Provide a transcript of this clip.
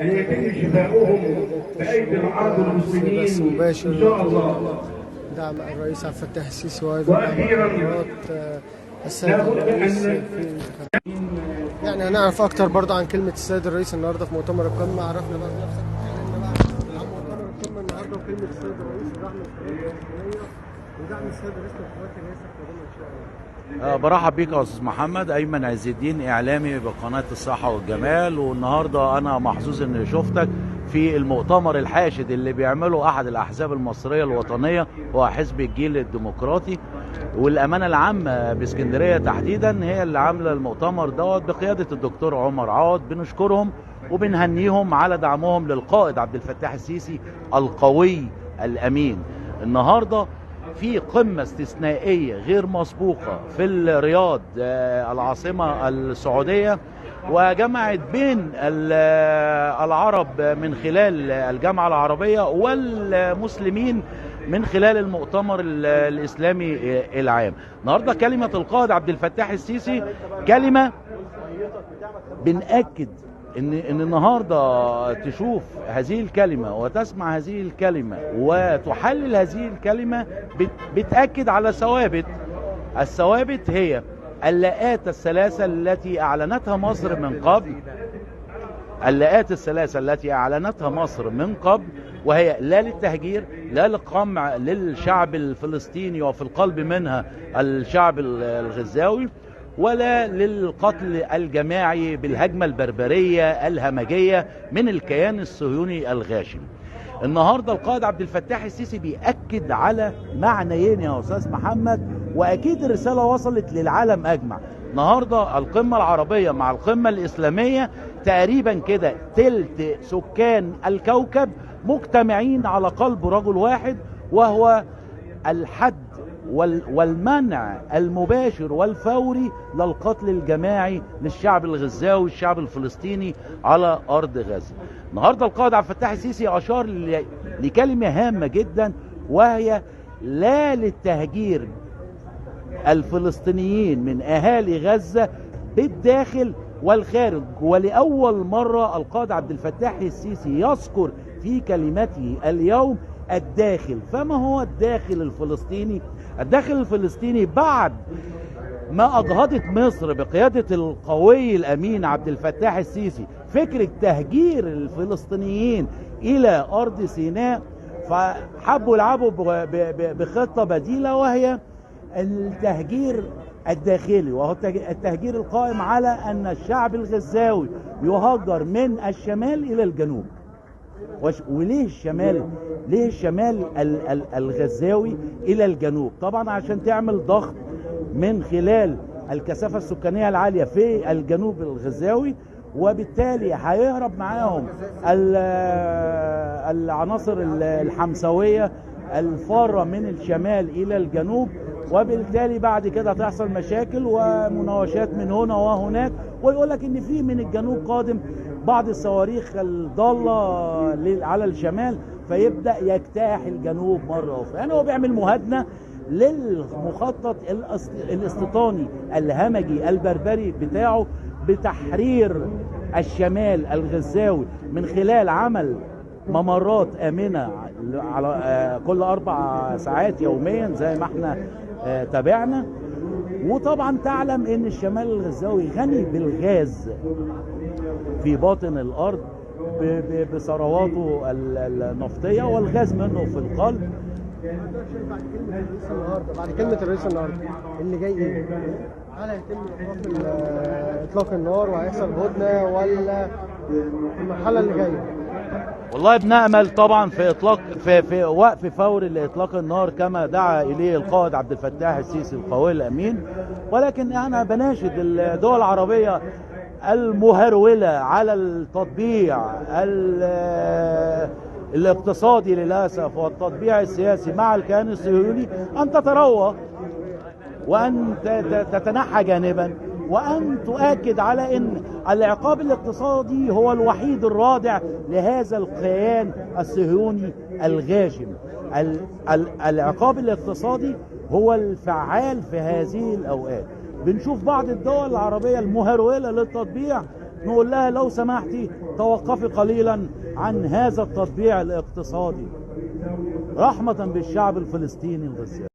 أن يتم شفاؤهم بأيدي العرب المسلمين إن شاء الله. دعم الرئيس عبد الفتاح السيسي وأخيرا السيد الرئيس في يعني هنعرف اكتر برضه عن كلمه السيد الرئيس النهارده في مؤتمر القمه. عرفنا بقى بنفسك، اتكلمنا بقى عن مؤتمر القمه النهارده وكلمه السيد الرئيس ودعم القضيه الفلسطينيه ودعم السيد الرئيس للقوات الرئاسه القادمه ان شاء الله. برحب بيك يا استاذ محمد. ايمن عز الدين، اعلامي بقناه الصحه والجمال، والنهارده انا محظوظ اني شفتك في المؤتمر الحاشد اللي بيعمله احد الاحزاب المصريه الوطنيه، هو حزب الجيل الديمقراطي، والامانه العامه باسكندريه تحديدا هي اللي عامله المؤتمر دوت بقياده الدكتور عمر عوض. بنشكرهم وبنهنيهم على دعمهم للقائد عبد الفتاح السيسي القوي الامين. النهارده في قمة استثنائية غير مسبوقة في الرياض العاصمة السعودية، وجمعت بين العرب من خلال الجامعة العربية والمسلمين من خلال المؤتمر الإسلامي العام. النهاردة كلمة القائد عبد الفتاح السيسي كلمة بنأكد ان النهارده تشوف هذه الكلمه وتسمع هذه الكلمه وتحلل هذه الكلمه بتأكد على ثوابت. الثوابت هي اللاءات الثلاثه التي اعلنتها مصر من قبل، اللاءات الثلاثه التي اعلنتها مصر من قبل، وهي لا للتهجير، لا للقمع للشعب الفلسطيني وفي القلب منها الشعب الغزاوي، ولا للقتل الجماعي بالهجمة البربرية الهمجية من الكيان الصهيوني الغاشم. النهاردة القائد عبد الفتاح السيسي بيأكد على معنيين يا أستاذ محمد، وأكيد الرسالة وصلت للعالم أجمع. النهاردة القمة العربية مع القمة الإسلامية تقريبا كده تلت سكان الكوكب مجتمعين على قلب رجل واحد، وهو الحد والمنع المباشر والفوري للقتل الجماعي للشعب الغزاوي والشعب الفلسطيني على أرض غزة. النهاردة القائد عبد الفتاح السيسي أشار لكلمة هامة جدا، وهي لا للتهجير الفلسطينيين من أهالي غزة بالداخل والخارج. ولأول مرة القائد عبد الفتاح السيسي يذكر في كلمته اليوم الداخل. فما هو الداخل الفلسطيني؟ الداخل الفلسطيني بعد ما أجهضت مصر بقيادة القوي الأمين عبد الفتاح السيسي فكرة تهجير الفلسطينيين إلى أرض سيناء، فحبوا يلعبوا بخطة بديلة، وهي التهجير الداخلي، وهو التهجير القائم على أن الشعب الغزاوي يهجر من الشمال إلى الجنوب. وليه الشمال؟ ليه الشمال الغزاوي الى الجنوب؟ طبعا عشان تعمل ضغط من خلال الكثافة السكانية العالية في الجنوب الغزاوي، وبالتالي هيهرب معاهم العناصر الحمسوية الفارة من الشمال الى الجنوب، وبالتالي بعد كده هتحصل مشاكل ومناوشات من هنا وهناك. ويقول لك ان في من الجنوب قادم بعض الصواريخ الضالة على الشمال، فيبدأ يجتاح الجنوب مرة أخرى. يعني هو بيعمل مهادنة للمخطط الاستيطاني الهمجي البربري بتاعه بتحرير الشمال الغزاوي من خلال عمل ممرات آمنة على كل 4 ساعات يوميا زي ما احنا تابعنا. وطبعا تعلم ان الشمال الغزاوي غني بالغاز في باطن الارض بثرواته النفطيه، والغاز منه في القلب. بعد كلمة الرئيس النهارده اللي جاي ايه؟ هل هيتم اطلاق النار وهيحصل هدنه ولا المرحله اللي جايه؟ والله بنأمل طبعا في اطلاق في وقف فوري لاطلاق النار كما دعا اليه القائد عبد الفتاح السيسي القوي الامين، ولكن انا بناشد الدول العربيه المهرولة على التطبيع الاقتصادي للأسف والتطبيع السياسي مع الكيان الصهيوني أن تتروى وأن تتنحى جانبا، وأن تؤكد على أن العقاب الاقتصادي هو الوحيد الرادع لهذا الكيان الصهيوني الغاشم. العقاب الاقتصادي هو الفعال في هذه الأوقات. بنشوف بعض الدول العربية المهرولة للتطبيع نقول لها لو سمحتي توقفي قليلا عن هذا التطبيع الاقتصادي رحمة بالشعب الفلسطيني وبالسياسة.